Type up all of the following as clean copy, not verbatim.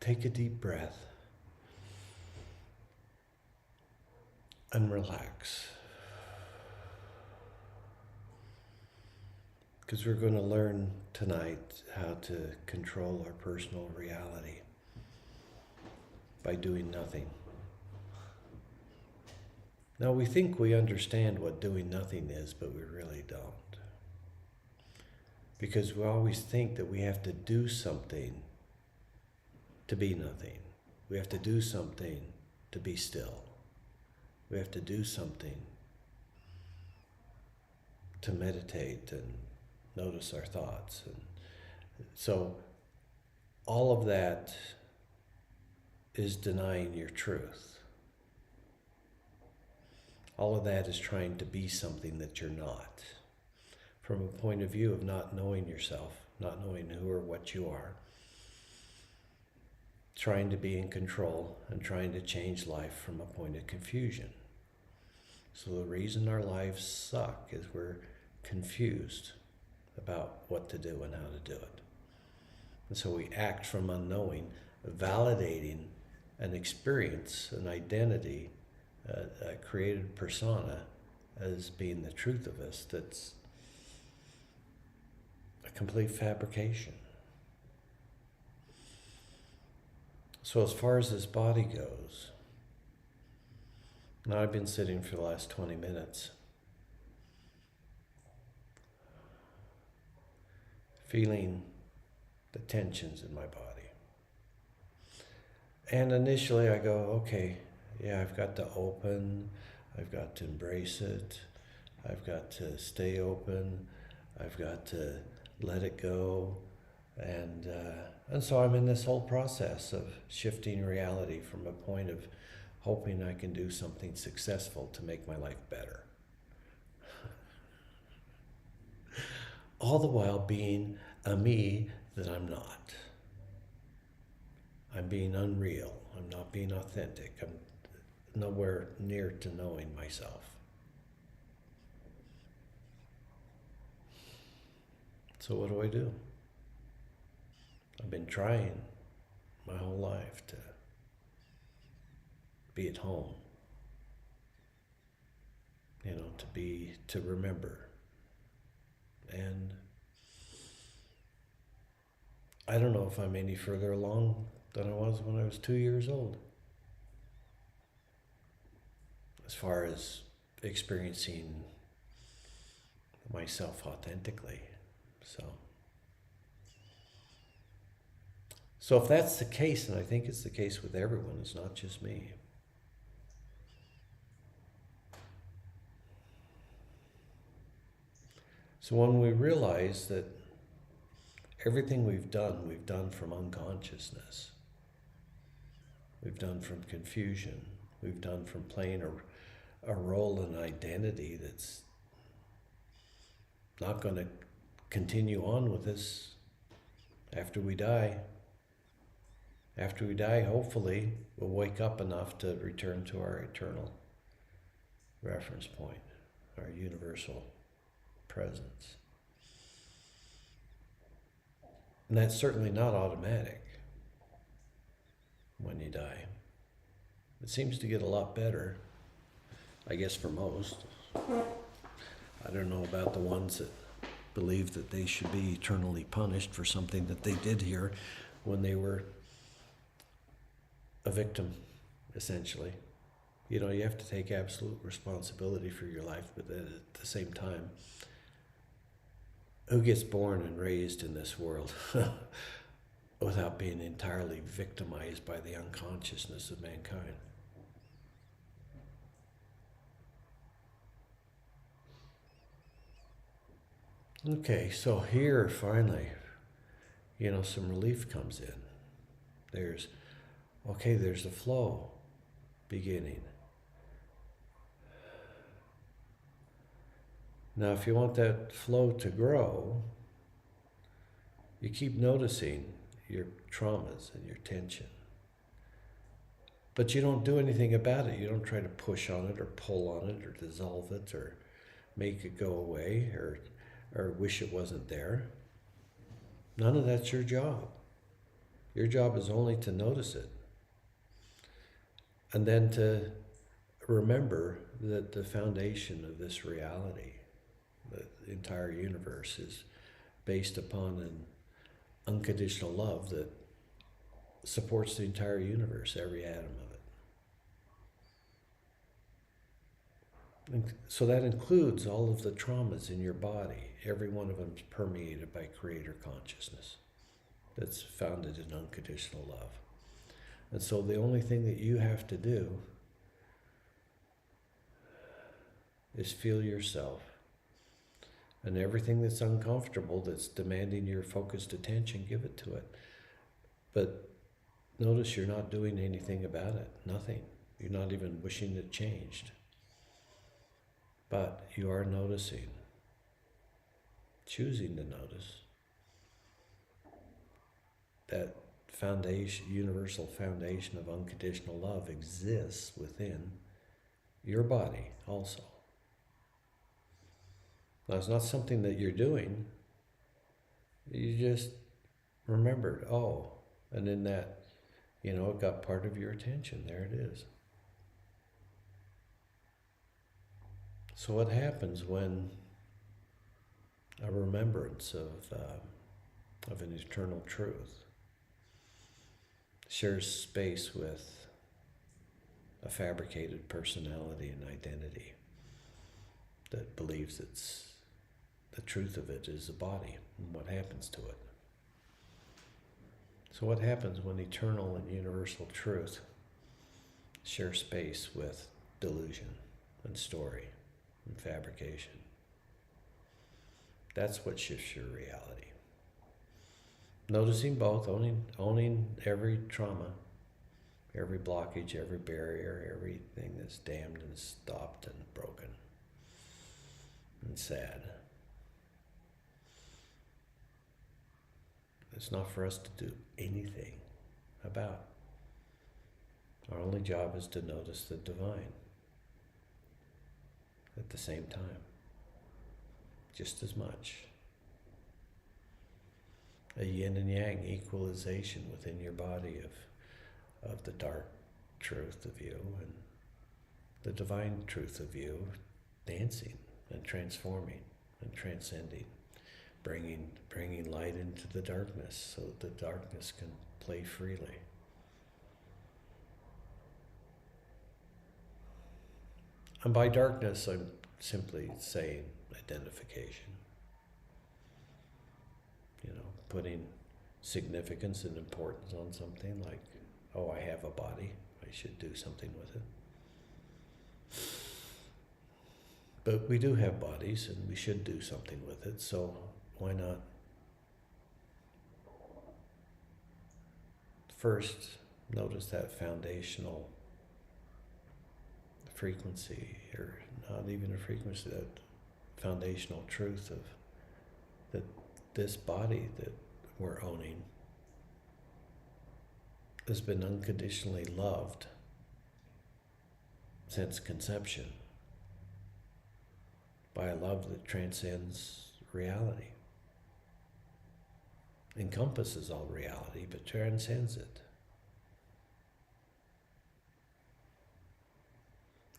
take a deep breath and relax. Because we're going to learn tonight how to control our personal reality by doing nothing. Now, we think we understand what doing nothing is, but we really don't. Because we always think that we have to do something to be nothing. We have to do something to be still. We have to do something to meditate and notice our thoughts. And so all of that is denying your truth. All of that is trying to be something that you're not. From a point of view of not knowing yourself, not knowing who or what you are, trying to be in control and trying to change life from a point of confusion. So the reason our lives suck is we're confused about what to do and how to do it. And so we act from unknowing, validating an experience, an identity, a created persona as being the truth of us that's a complete fabrication. So as far as this body goes, now I've been sitting for the last 20 minutes, feeling the tensions in my body. And initially I go, okay, yeah, I've got to open, I've got to embrace it, I've got to stay open, I've got to let it go. And so I'm in this whole process of shifting reality from a point of hoping I can do something successful to make my life better. All the while being a me that I'm not. I'm being unreal. I'm not being authentic. I'm nowhere near to knowing myself. So what do I do? I've been trying my whole life to be at home, to remember. And I don't know if I'm any further along than I was when I was 2 years old, as far as experiencing myself authentically. So if that's the case, and I think it's the case with everyone, it's not just me. So when we realize that everything we've done from unconsciousness. We've done from confusion. We've done from playing a role in identity that's not going to continue on with us after we die. After we die, hopefully, we'll wake up enough to return to our eternal reference point, our universal presence. And that's certainly not automatic when you die. It seems to get a lot better, I guess, for most. I don't know about the ones that believe that they should be eternally punished for something that they did here when they were a victim, essentially. You know, you have to take absolute responsibility for your life, but then at the same time, who gets born and raised in this world without being entirely victimized by the unconsciousness of mankind? Okay, so here finally, some relief comes in. There's the flow beginning. Now, if you want that flow to grow, you keep noticing your traumas and your tension. But you don't do anything about it. You don't try to push on it or pull on it or dissolve it or make it go away or wish it wasn't there. None of that's your job. Your job is only to notice it. And then to remember that the foundation of this reality, the entire universe, is based upon an unconditional love that supports the entire universe, every atom of it. And so that includes all of the traumas in your body. Every one of them is permeated by creator consciousness that's founded in unconditional love. And so the only thing that you have to do is feel yourself. And everything that's uncomfortable, that's demanding your focused attention, give it to it. But notice you're not doing anything about it. Nothing. You're not even wishing it changed. But you are noticing, choosing to notice that foundation, universal foundation of unconditional love exists within your body also. Now, it's not something that you're doing. You just remembered, oh, and in that, it got part of your attention. There it is. So what happens when a remembrance of an eternal truth shares space with a fabricated personality and identity that believes the truth of it is the body, and what happens to it? So what happens when eternal and universal truth share space with delusion and story and fabrication? That's what shifts your reality. Noticing both, owning every trauma, every blockage, every barrier, everything that's damned and stopped and broken and sad. It's not for us to do anything about. Our only job is to notice the divine at the same time, just as much. A yin and yang equalization within your body of the dark truth of you and the divine truth of you, dancing and transforming and transcending, bringing light into the darkness so that the darkness can play freely. And by darkness, I'm simply saying identification. Putting significance and importance on something like, oh, I have a body, I should do something with it. But we do have bodies and we should do something with it, so why not first notice that foundational frequency, or not even a frequency, that foundational truth of that this body that we're owning has been unconditionally loved since conception by a love that transcends reality, encompasses all reality, but transcends it.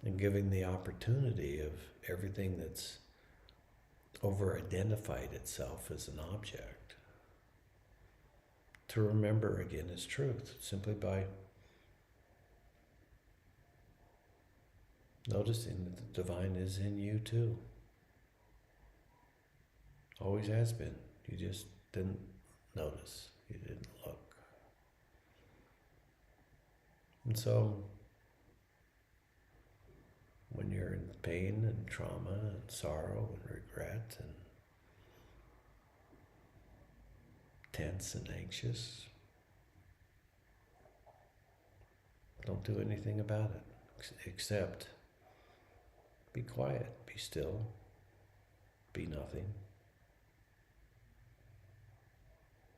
And giving the opportunity of everything that's over-identified itself as an object to remember again its truth, simply by noticing that the divine is in you too. Always has been. You just didn't notice. You didn't look. And so, when you're in pain and trauma and sorrow and regret and tense and anxious, don't do anything about it except be quiet, be still, be nothing,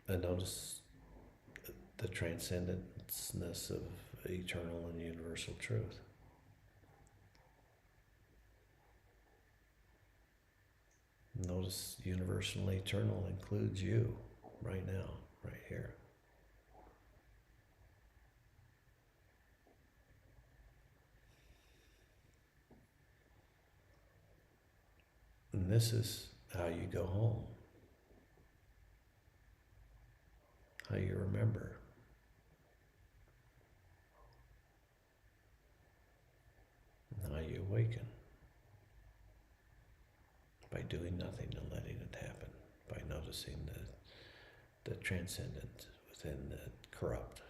and notice the transcendence of eternal and universal truth. Notice universal and eternal includes you right now, right here. And this is how you go home, how you remember. And how you awaken. By doing nothing and letting it happen. By noticing the transcendent within the corrupt.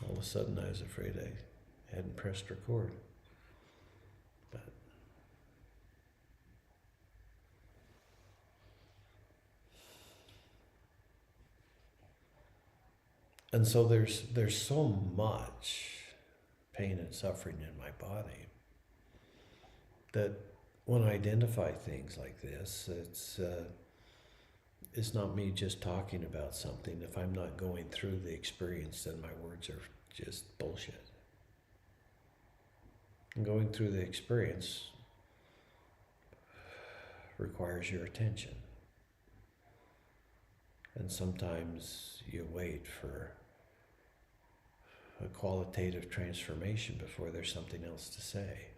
All of a sudden I was afraid I hadn't pressed record. But and so there's so much pain and suffering in my body that when I identify things like this, it's not me just talking about something. If I'm not going through the experience, then my words are just bullshit. And going through the experience requires your attention. And sometimes you wait for a qualitative transformation before there's something else to say.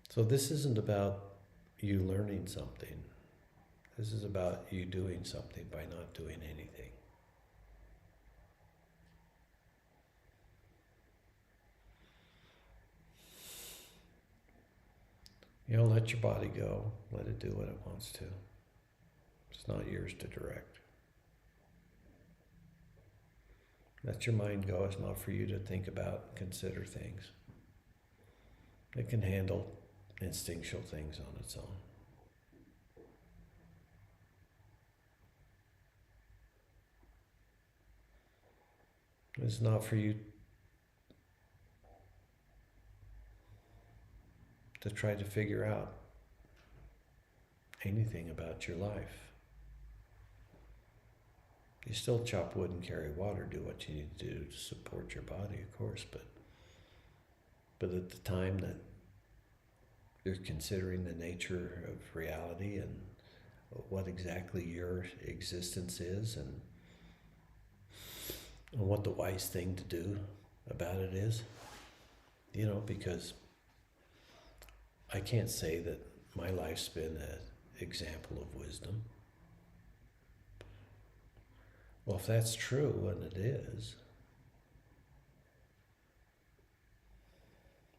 So this isn't about you learning something. This is about you doing something by not doing anything. Let your body go. Let it do what it wants to. It's not yours to direct. Let your mind go. It's not for you to think about and consider things. It can handle instinctual things on its own. It's not for you to try to figure out anything about your life. You still chop wood and carry water, do what you need to do to support your body, of course, but at the time that you're considering the nature of reality and what exactly your existence is and what the wise thing to do about it is, because I can't say that my life's been an example of wisdom. Well, if that's true, and it is,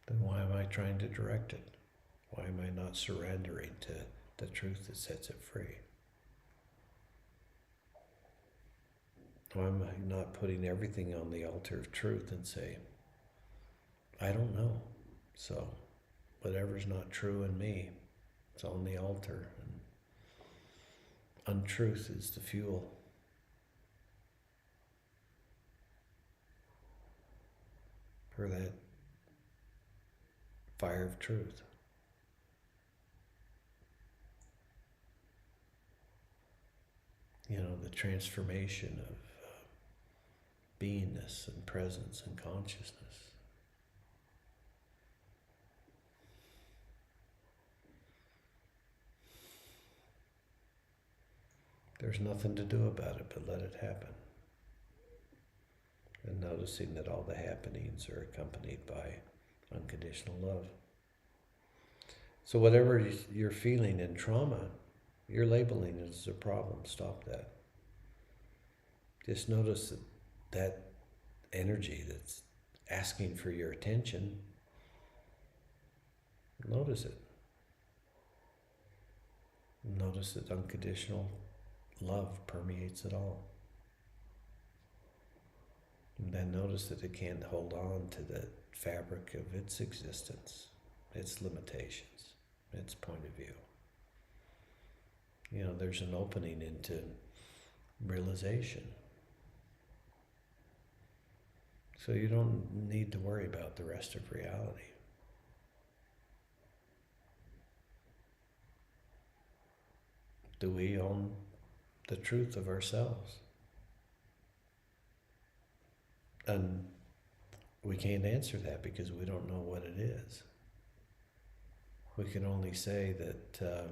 then why am I trying to direct it? Why am I not surrendering to the truth that sets it free? Why am I not putting everything on the altar of truth and say, I don't know, so whatever's not true in me, it's on the altar, and untruth is the fuel. For that fire of truth. The transformation of beingness and presence and consciousness. There's nothing to do about it but let it happen. And noticing that all the happenings are accompanied by unconditional love. So whatever you're feeling in trauma, you're labeling it as a problem. Stop that. Just notice that energy that's asking for your attention, notice it. Notice that unconditional love permeates it all. And then notice that it can't hold on to the fabric of its existence, its limitations, its point of view. There's an opening into realization. So you don't need to worry about the rest of reality. Do we own the truth of ourselves? And we can't answer that because we don't know what it is. we can only say that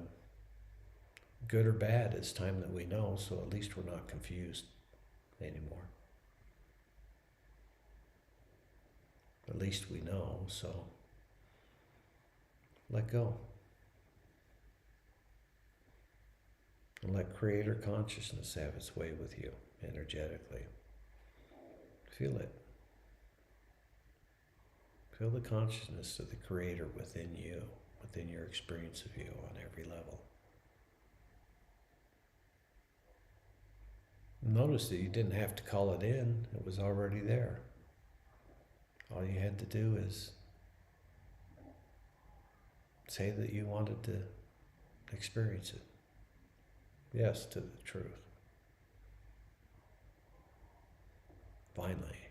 good or bad, it's time that we know, so at least we're not confused anymore. At least we know, so let go. And let creator consciousness have its way with you energetically. Feel it. Feel the consciousness of the creator within you, within your experience of you on every level. Notice that you didn't have to call it in, it was already there. All you had to do is say that you wanted to experience it. Yes to the truth. Finally.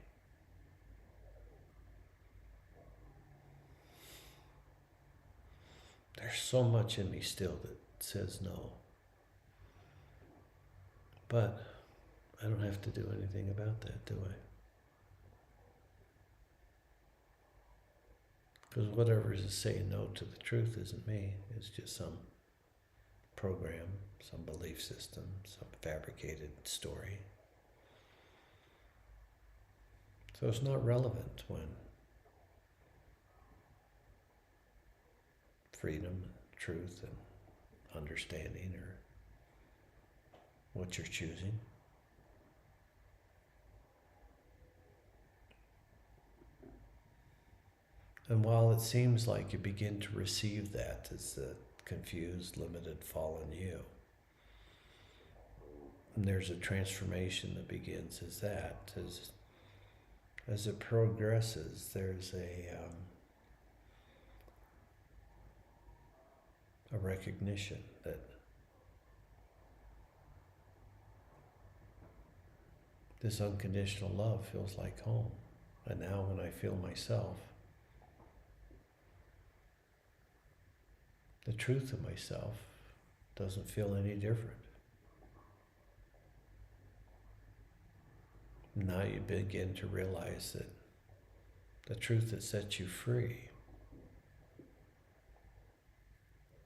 There's so much in me still that says no. But I don't have to do anything about that, do I? Because whatever is saying no to the truth isn't me. It's just some program, some belief system, some fabricated story. So it's not relevant when freedom, truth, and understanding are what you're choosing. And while it seems like you begin to receive that as the confused, limited, fallen you, and there's a transformation that begins as that. As it progresses, there's a recognition that this unconditional love feels like home. And now when I feel myself, the truth of myself doesn't feel any different. Now you begin to realize that the truth that sets you free,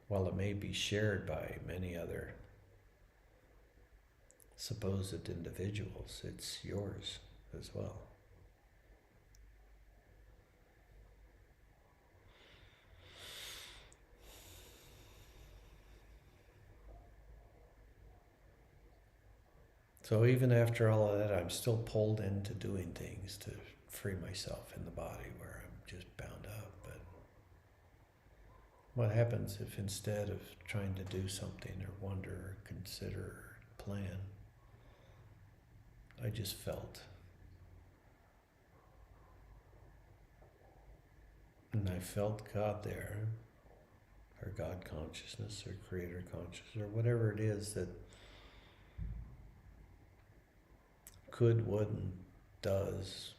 while it may be shared by many other supposed individuals, it's yours as well. So even after all of that, I'm still pulled into doing things to free myself in the body where I'm just bound up. But what happens if instead of trying to do something or wonder or consider or plan, I just felt? And I felt God there, or God consciousness, or creator consciousness, or whatever it is that could, would, and does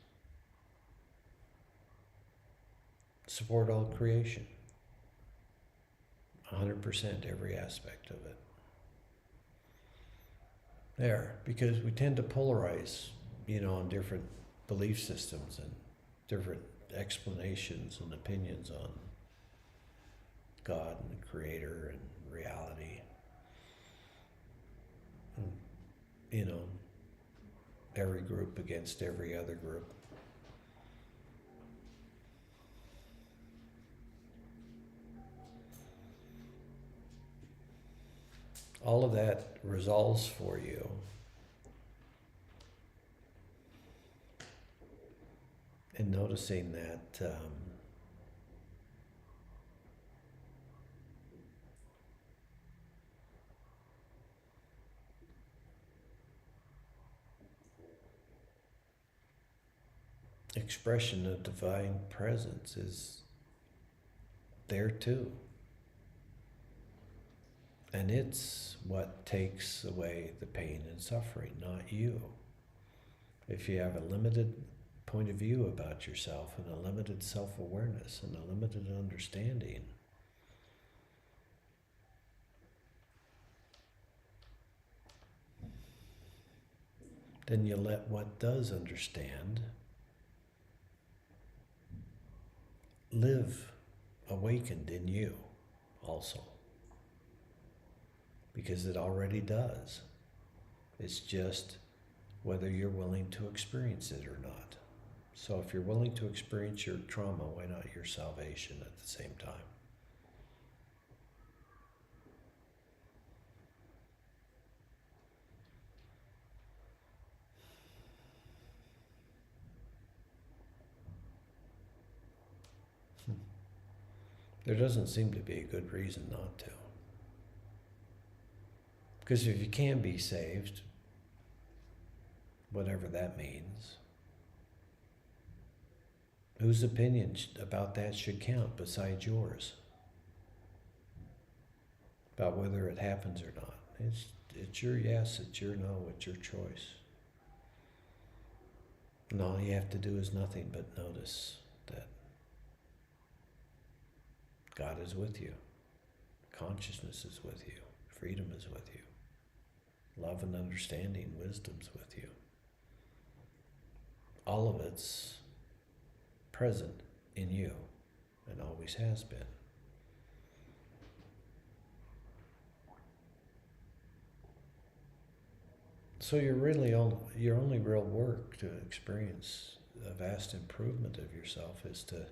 support all creation. 100% every aspect of it. There, because we tend to polarize, on different belief systems and different explanations and opinions on God and the Creator and reality. And, every group against every other group. All of that resolves for you in noticing that expression of divine presence is there too. And it's what takes away the pain and suffering, not you. If you have a limited point of view about yourself and a limited self-awareness and a limited understanding, then you let what does understand live awakened in you. also. Because it already does. It's just whether you're willing to experience it or not. So if you're willing to experience your trauma, why not your salvation at the same time? There doesn't seem to be a good reason not to. Because if you can be saved, whatever that means, whose opinion about that should count besides yours? About whether it happens or not. It's your yes, it's your no, it's your choice. And all you have to do is nothing but notice that God is with you. Consciousness is with you. Freedom is with you. Love and understanding, wisdom's with you. All of it's present in you and always has been. So your only real work to experience a vast improvement of yourself is to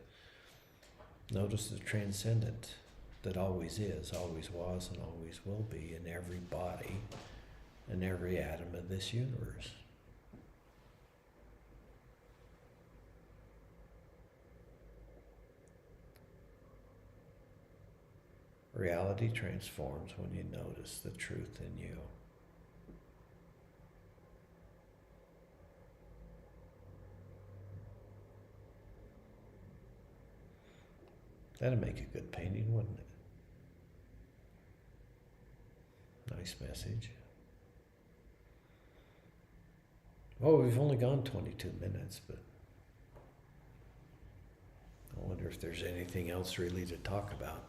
notice the transcendent that always is, always was, and always will be in every body and every atom of this universe. Reality transforms when you notice the truth in you. That'd make a good painting, wouldn't it? Nice message. Oh, we've only gone 22 minutes, but I wonder if there's anything else really to talk about.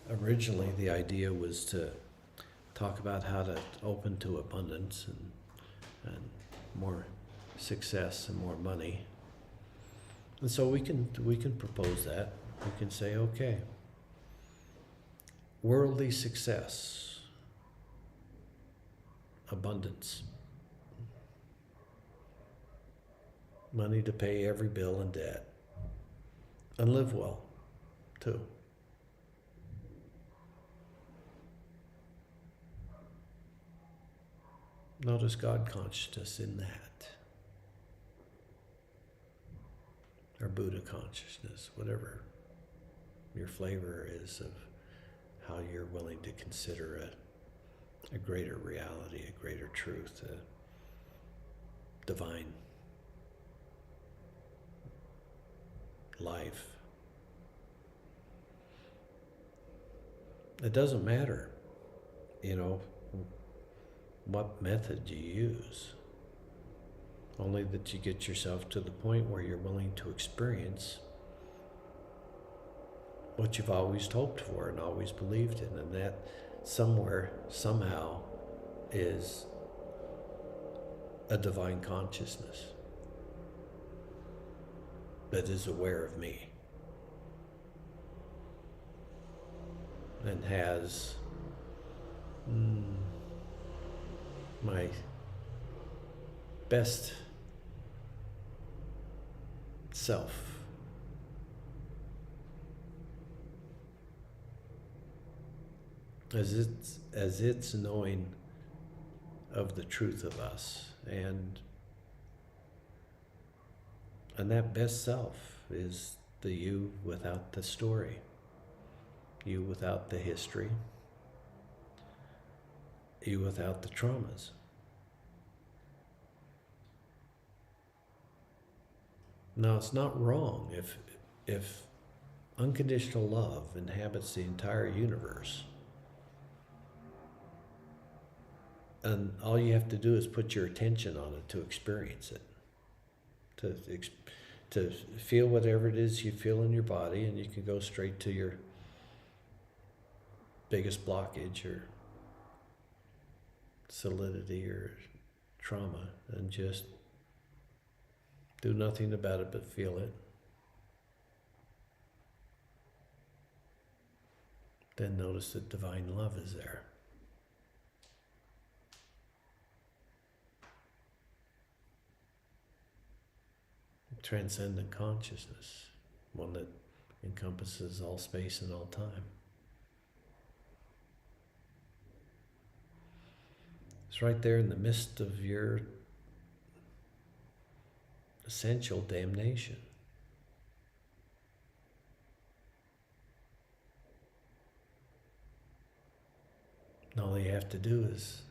Originally, the idea was to talk about how to open to abundance and more success and more money. And so we can propose that. We can say, okay, worldly success, abundance, money to pay every bill and debt, and live well, too. Notice God consciousness in that. Or Buddha consciousness, whatever your flavor is of how you're willing to consider a greater reality, a greater truth, a divine life. It doesn't matter, what method you use. Only that you get yourself to the point where you're willing to experience what you've always hoped for and always believed in, and that somewhere, somehow, is a divine consciousness that is aware of me and has my best self. As its knowing of the truth of us, and that best self is the you without the story, you without the history, you without the traumas. Now, it's not wrong if unconditional love inhabits the entire universe, and all you have to do is put your attention on it to experience it, to feel whatever it is you feel in your body, and you can go straight to your biggest blockage or solidity or trauma and just do nothing about it but feel it. then notice that divine love is there. Transcendent consciousness, one that encompasses all space and all time. It's right there in the midst of your essential damnation. And all you have to do is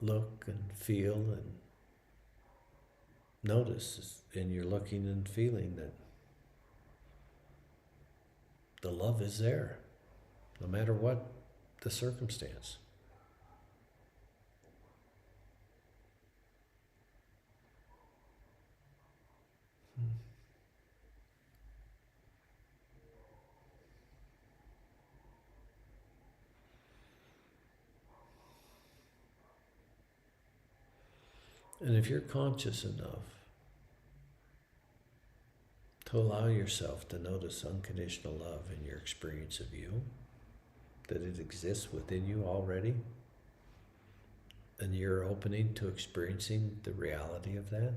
look and feel and notice, and you're looking and feeling that the love is there, no matter what the circumstance. And if you're conscious enough to allow yourself to notice unconditional love in your experience of you, that it exists within you already, and you're opening to experiencing the reality of that,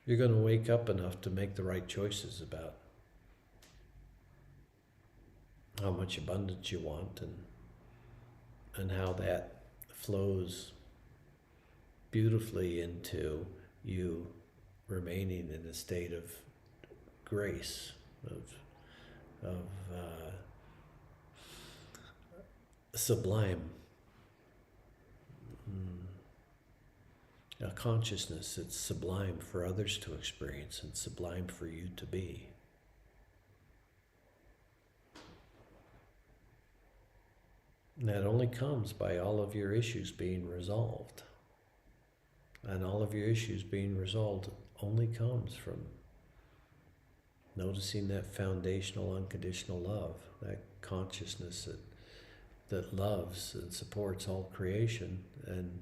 you're going to wake up enough to make the right choices about how much abundance you want and how that flows beautifully into you remaining in a state of grace, of sublime a consciousness that's sublime for others to experience and sublime for you to be. And that only comes by all of your issues being resolved. And all of your issues being resolved only comes from noticing that foundational unconditional love, that consciousness that loves and supports all creation, and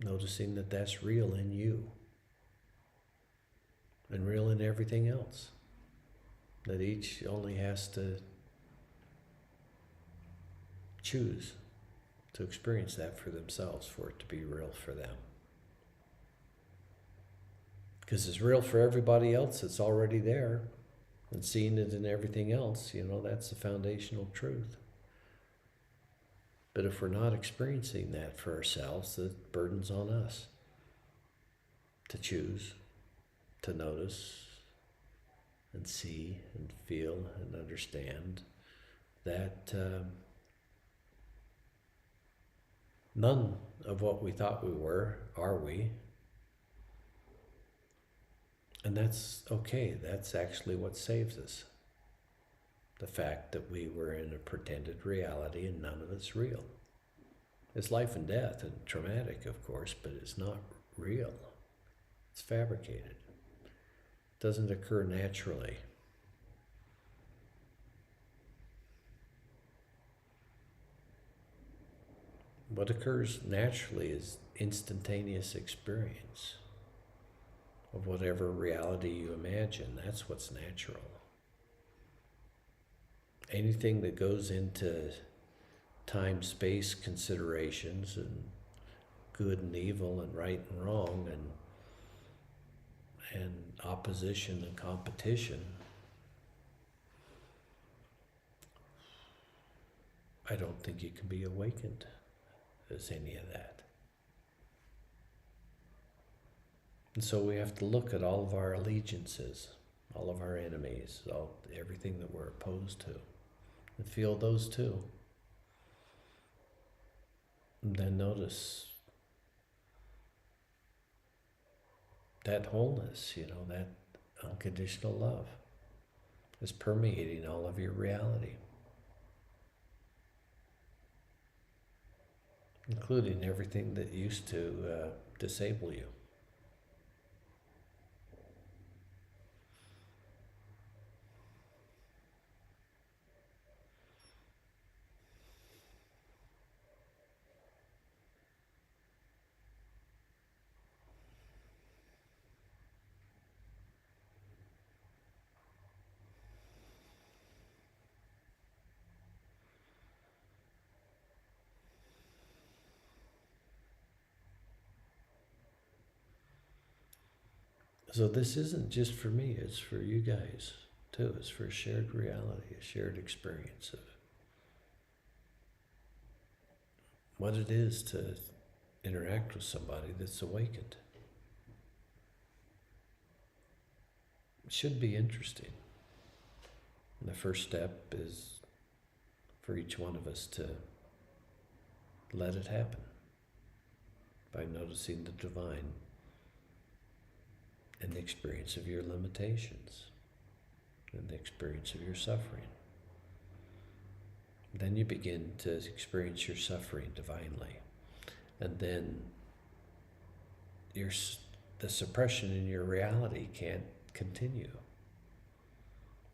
noticing that that's real in you and real in everything else. That each only has to choose to experience that for themselves, for it to be real for them. Because it's real for everybody else, it's already there. And seeing it in everything else, that's the foundational truth. But if we're not experiencing that for ourselves, the burden's on us to choose, to notice, and see, and feel, and understand that none of what we thought we were are we. And that's okay. That's actually what saves us. The fact that we were in a pretended reality and none of it's real. It's life and death and traumatic, of course, but it's not real. It's fabricated. It doesn't occur naturally. What occurs naturally is instantaneous experience of whatever reality you imagine. That's what's natural. Anything that goes into time-space considerations and good and evil and right and wrong and opposition and competition, I don't think you can be awakened as any of that. And so we have to look at all of our allegiances, all of our enemies, everything that we're opposed to, and feel those too. And then notice that wholeness, that unconditional love is permeating all of your reality, including everything that used to disable you. So this isn't just for me, it's for you guys too. It's for a shared reality, a shared experience of what it is to interact with somebody that's awakened. It should be interesting. And the first step is for each one of us to let it happen by noticing the divine in the experience of your limitations, in the experience of your suffering. Then you begin to experience your suffering divinely. And then the suppression in your reality can't continue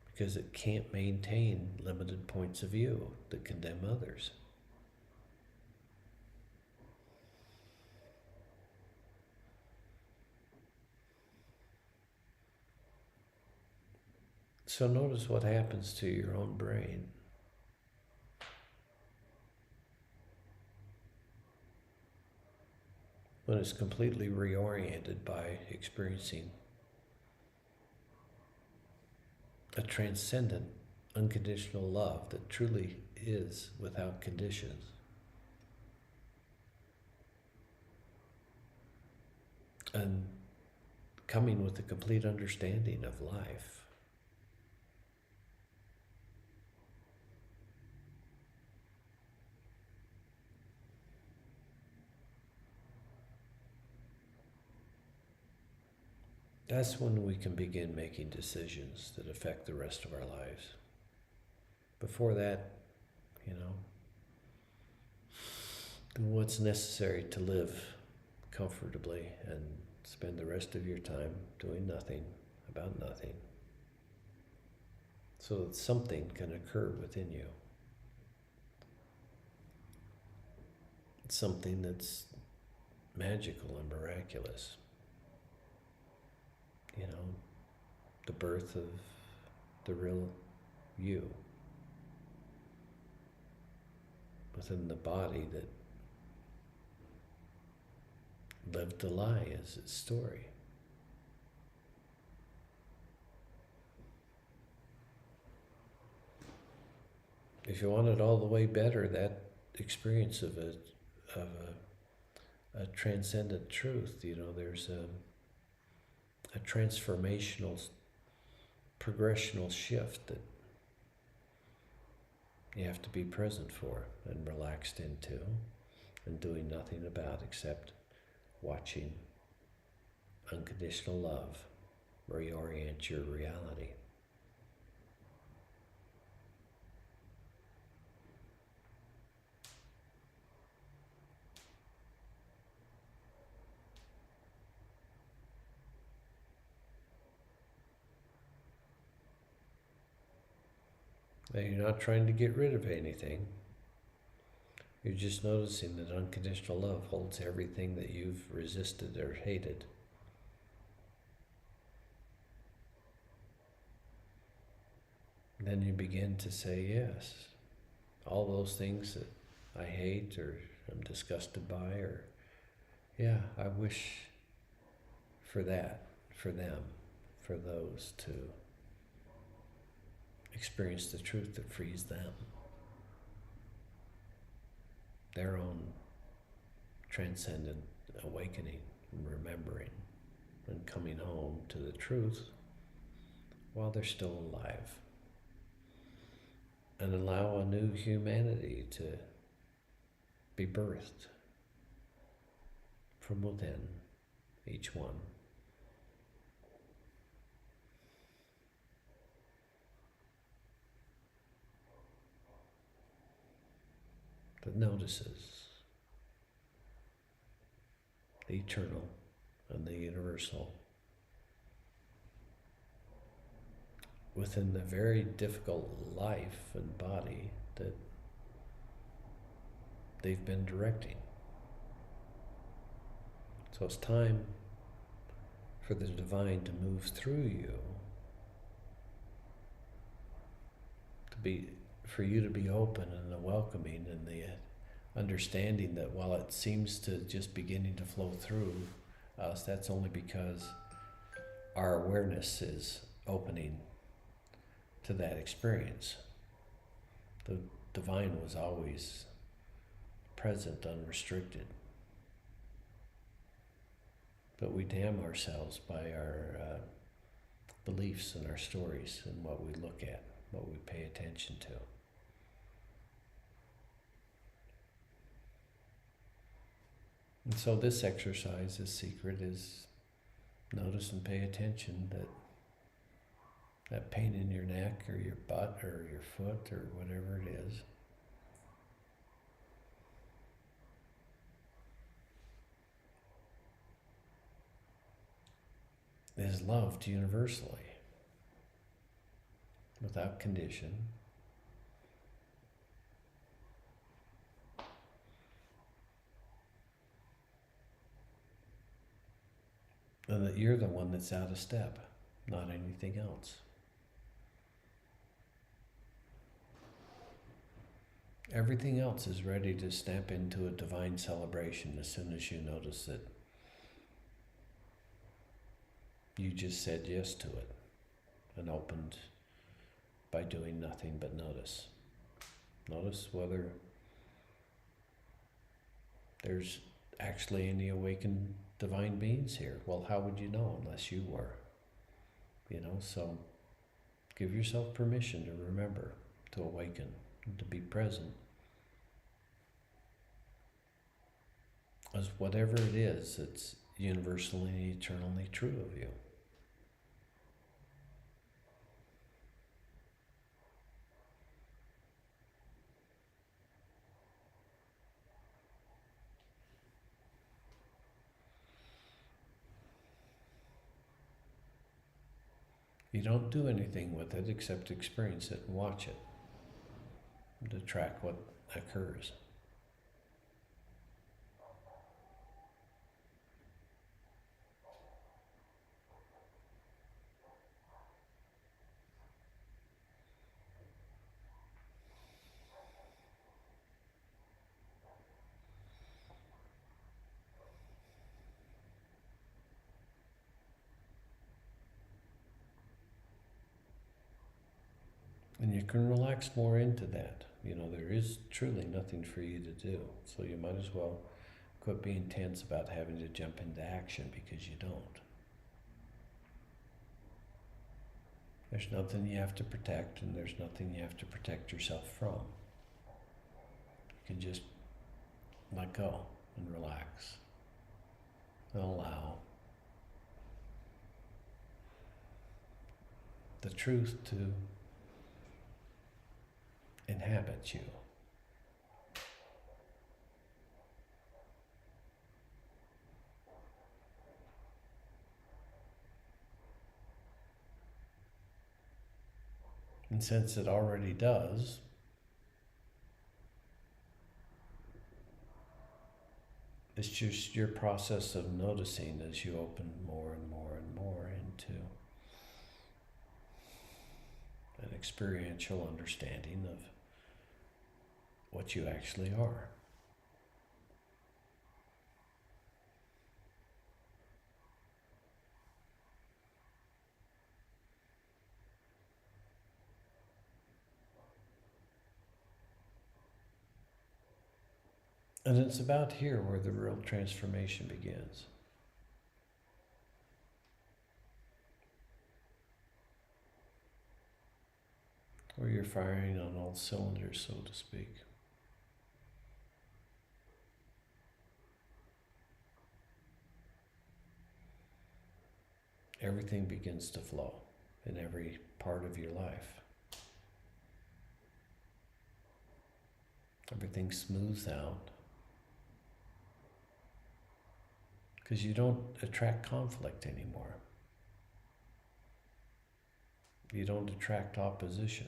because it can't maintain limited points of view that condemn others. So notice what happens to your own brain. When it's completely reoriented by experiencing a transcendent, unconditional love that truly is without conditions. And coming with a complete understanding of life. That's when we can begin making decisions that affect the rest of our lives. Before that, what's necessary to live comfortably and spend the rest of your time doing nothing about nothing, so that something can occur within you. It's something that's magical and miraculous. The birth of the real you within the body that lived the lie as its story. If you want it all the way better, that experience of a transcendent truth, there's a transformational, progressional shift that you have to be present for and relaxed into and doing nothing about except watching unconditional love reorient your reality. Now, you're not trying to get rid of anything. You're just noticing that unconditional love holds everything that you've resisted or hated. Then you begin to say yes. All those things that I hate or I'm disgusted by, or I wish for that, for them, for those to experience the truth that frees them. Their own transcendent awakening and remembering and coming home to the truth while they're still alive. And allow a new humanity to be birthed from within each one. That notices the eternal and the universal within the very difficult life and body that they've been directing. So it's time for the divine to move through you, for you to be open and welcoming, and the understanding that while it seems to just beginning to flow through us, that's only because our awareness is opening to that experience. The divine was always present, unrestricted. But we damn ourselves by our beliefs and our stories and what we look at, what we pay attention to. And so this exercise, this secret, is notice and pay attention that pain in your neck or your butt or your foot or whatever it is loved universally, without condition. And that you're the one that's out of step, not anything else. Everything else is ready to snap into a divine celebration as soon as you notice that you just said yes to it and opened by doing nothing but notice. Notice whether there's actually any awakened divine beings here. Well, how would you know unless you were? So give yourself permission to remember, to awaken, and to be present. As whatever it is, it's universally and eternally true of you. You don't do anything with it except experience it and watch it, to track what occurs. And you can relax more into that. There is truly nothing for you to do. So you might as well quit being tense about having to jump into action, because you don't. There's nothing you have to protect, and there's nothing you have to protect yourself from. You can just let go and relax and allow the truth to inhabit you. And since it already does, it's just your process of noticing as you open more and more and more into an experiential understanding of what you actually are. And it's about here where the real transformation begins. Where you're firing on all cylinders, so to speak. Everything begins to flow in every part of your life. Everything smooths out. Because you don't attract conflict anymore. You don't attract opposition.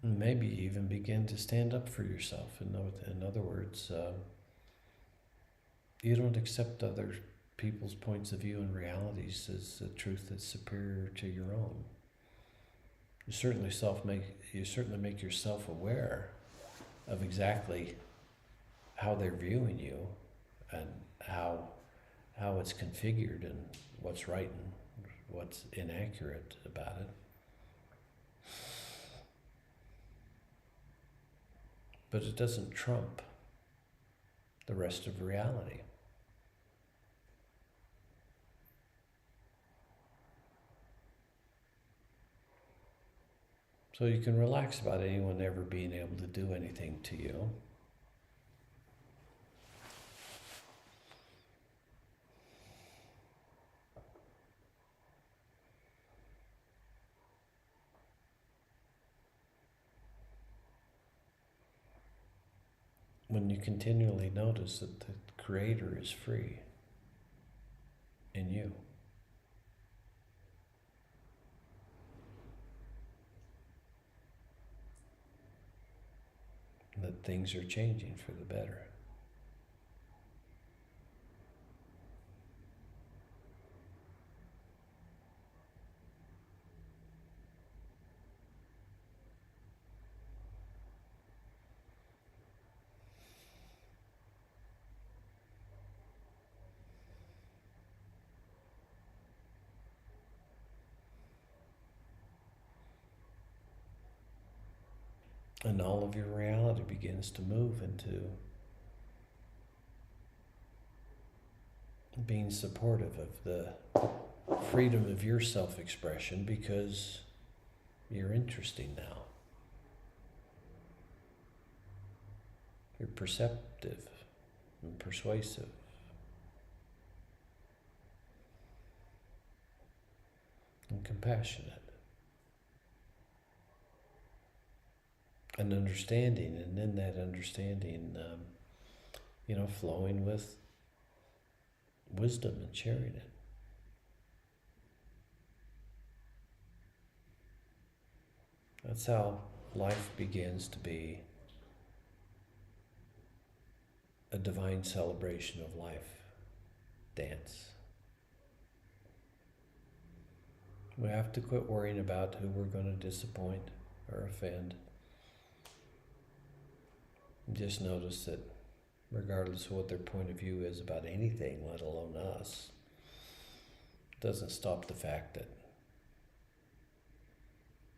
And maybe even begin to stand up for yourself. In other words, you don't accept other people's points of view and realities as a truth that's superior to your own. You certainly make yourself aware of exactly how they're viewing you and how it's configured and what's right and what's inaccurate about it. But it doesn't trump the rest of reality. So you can relax about anyone ever being able to do anything to you. When you continually notice that the Creator is free in you. That things are changing for the better. And all of your reality begins to move into being supportive of the freedom of your self-expression because you're interesting now. You're perceptive and persuasive. And compassionate. And understanding, and in that understanding, flowing with wisdom and sharing it. That's how life begins to be a divine celebration of life dance. We have to quit worrying about who we're going to disappoint or offend. Just notice that regardless of what their point of view is about anything, let alone us, doesn't stop the fact that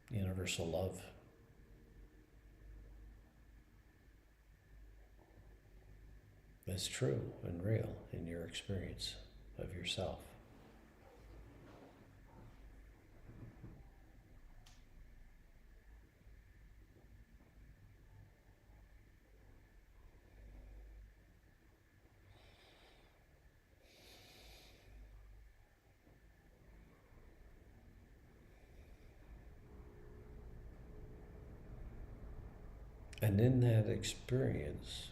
universal love is true and real in your experience of yourself. And in that experience,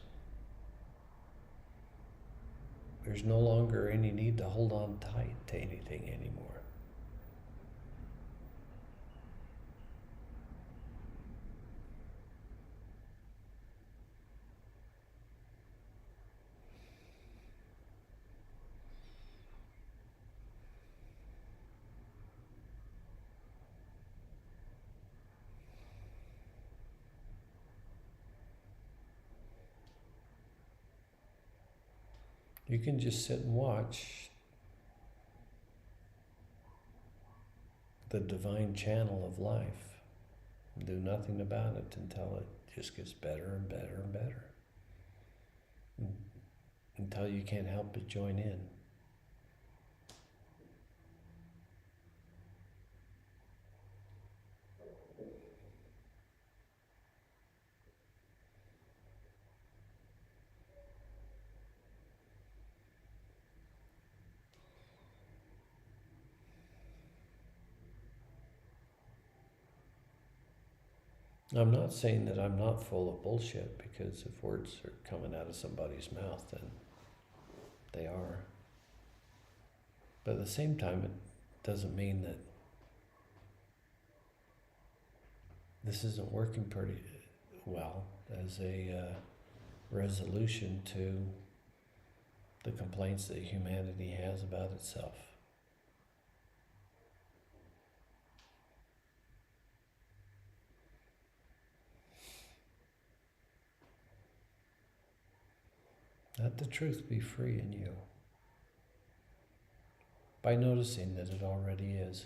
there's no longer any need to hold on tight to anything anymore. You can just sit and watch the divine channel of life and do nothing about it until it just gets better and better and better. Until you can't help but join in. I'm not saying that I'm not full of bullshit, because if words are coming out of somebody's mouth, then they are. But at the same time, it doesn't mean that this isn't working pretty well as a resolution to the complaints that humanity has about itself. Let the truth be free in you by noticing that it already is.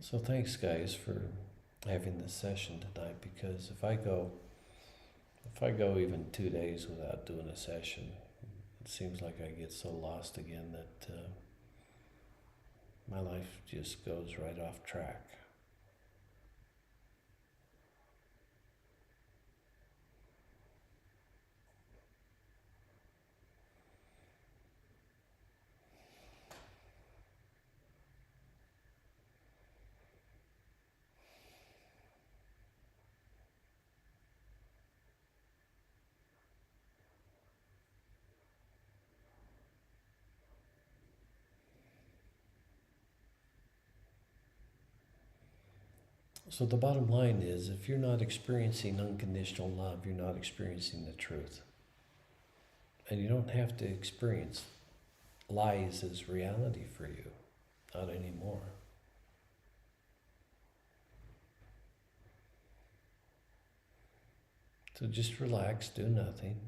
So thanks, guys, for having this session tonight, because if I go even 2 days without doing a session, it seems like I get so lost again that my life just goes right off track. So the bottom line is, if you're not experiencing unconditional love, you're not experiencing the truth. And you don't have to experience lies as reality for you, not anymore. So just relax, do nothing.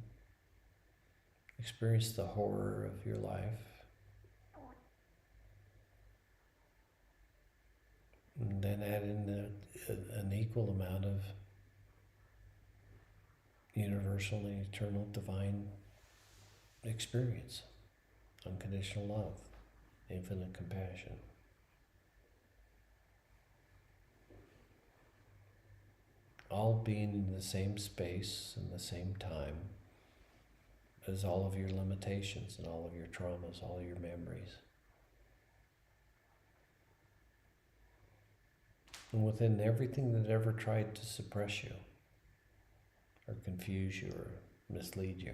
Experience the horror of your life. And then add in an equal amount of universal and eternal divine experience. Unconditional love, infinite compassion. All being in the same space and the same time as all of your limitations and all of your traumas, all your memories. And within everything that ever tried to suppress you or confuse you or mislead you.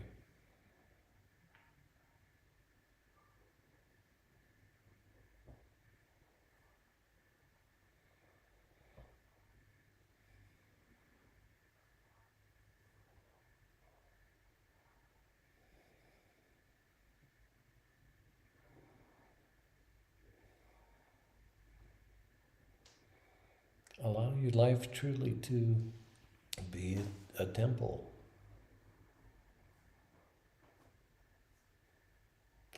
Allow your life truly to be a temple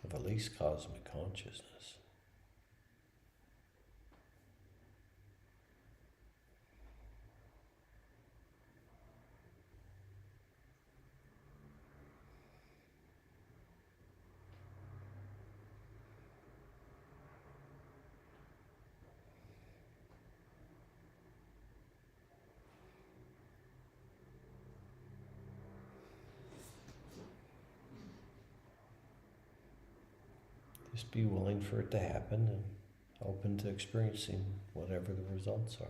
of at least cosmic consciousness. Just be willing for it to happen and open to experiencing whatever the results are.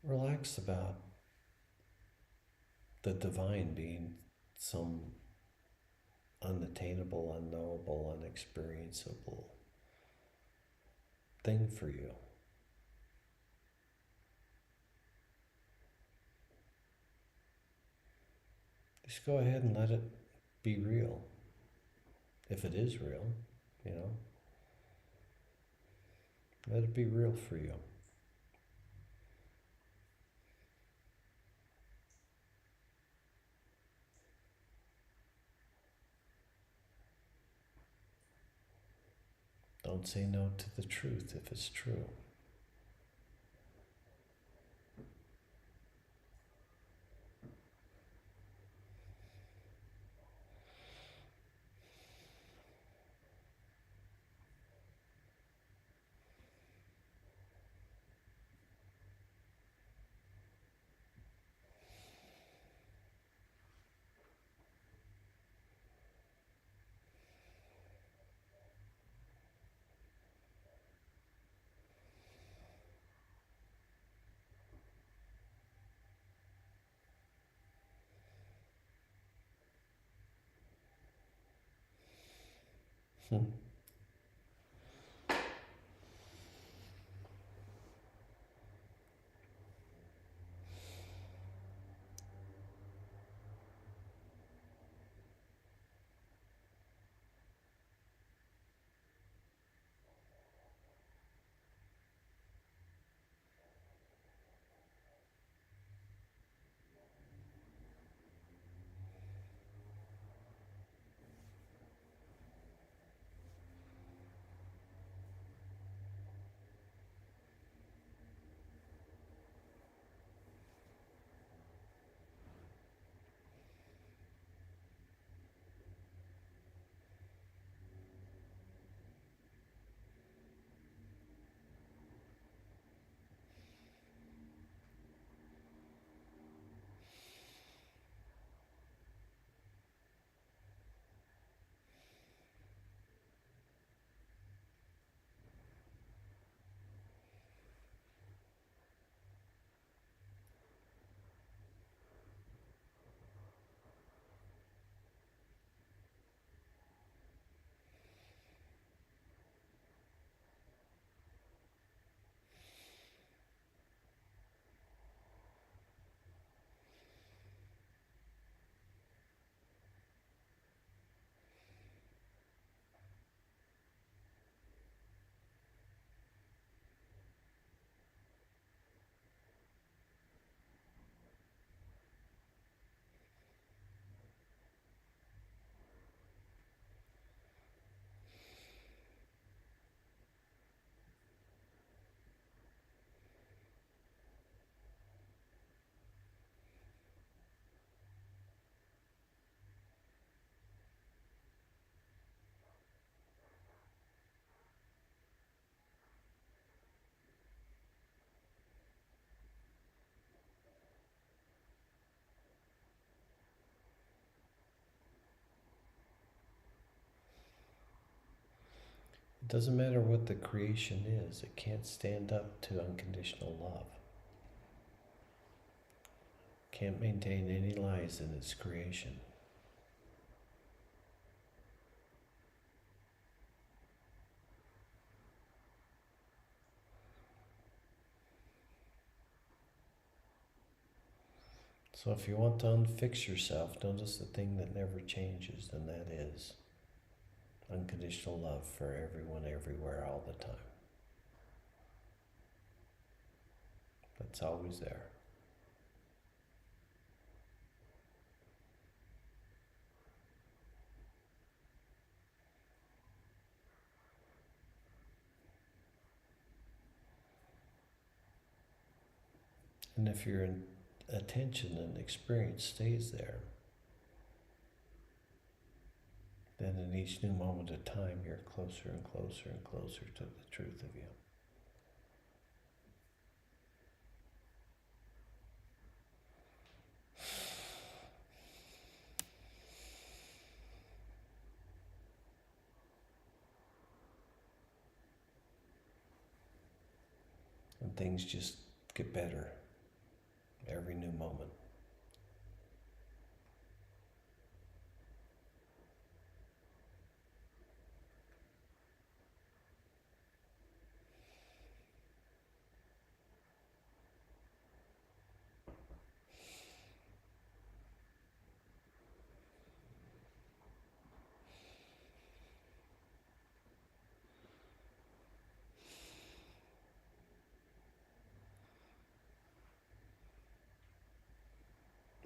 Relax about the divine being some unattainable, unknowable, unexperienceable thing for you. Just go ahead and let it be real. If it is real, you know, let it be real for you. Don't say no to the truth if it's true. Hmm. It doesn't matter what the creation is, it can't stand up to unconditional love. Can't maintain any lies in its creation. So if you want to unfix yourself, notice the thing that never changes, and that is unconditional love for everyone, everywhere, all the time. That's always there. And if your attention and experience stays there, then in each new moment of time, you're closer and closer and closer to the truth of you. And things just get better every new moment.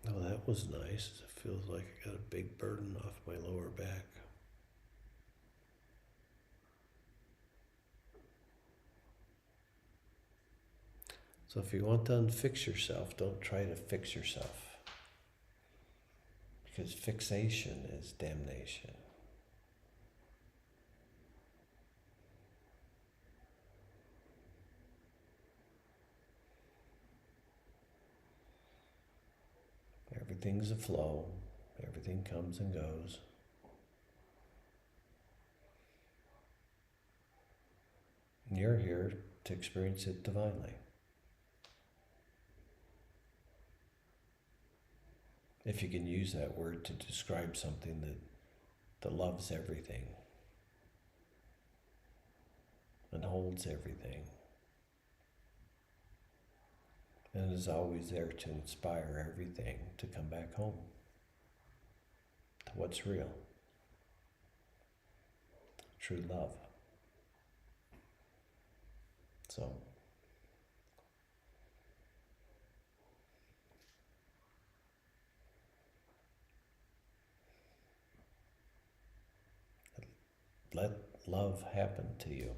Oh, that was nice. It feels like I got a big burden off my lower back. So if you want to unfix yourself, don't try to fix yourself. Because fixation is damnation. Everything's a flow. Everything comes and goes. And you're here to experience it divinely. If you can use that word to describe something that loves everything and holds everything and is always there to inspire everything to come back home to what's real, true love. So, let love happen to you.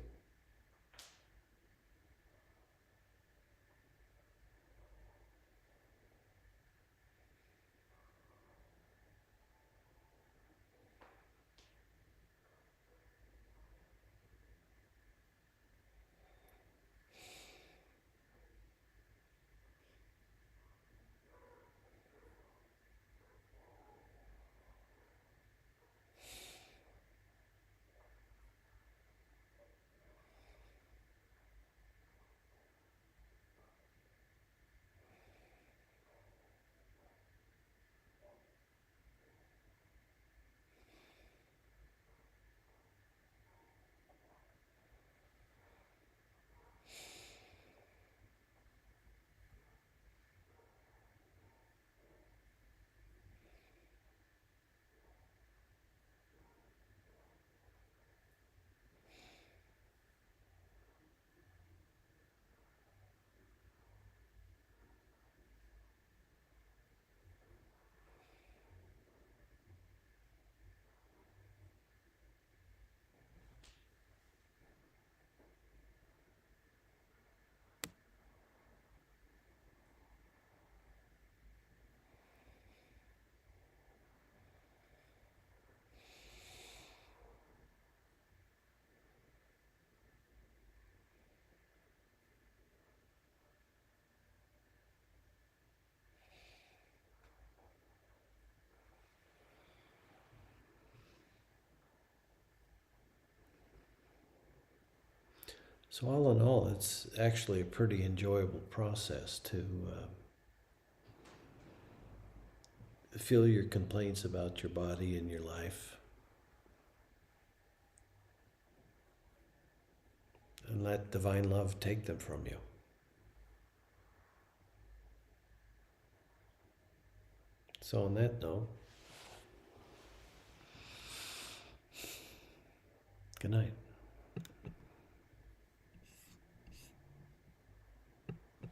So all in all, it's actually a pretty enjoyable process to feel your complaints about your body and your life and let divine love take them from you. So on that note, good night.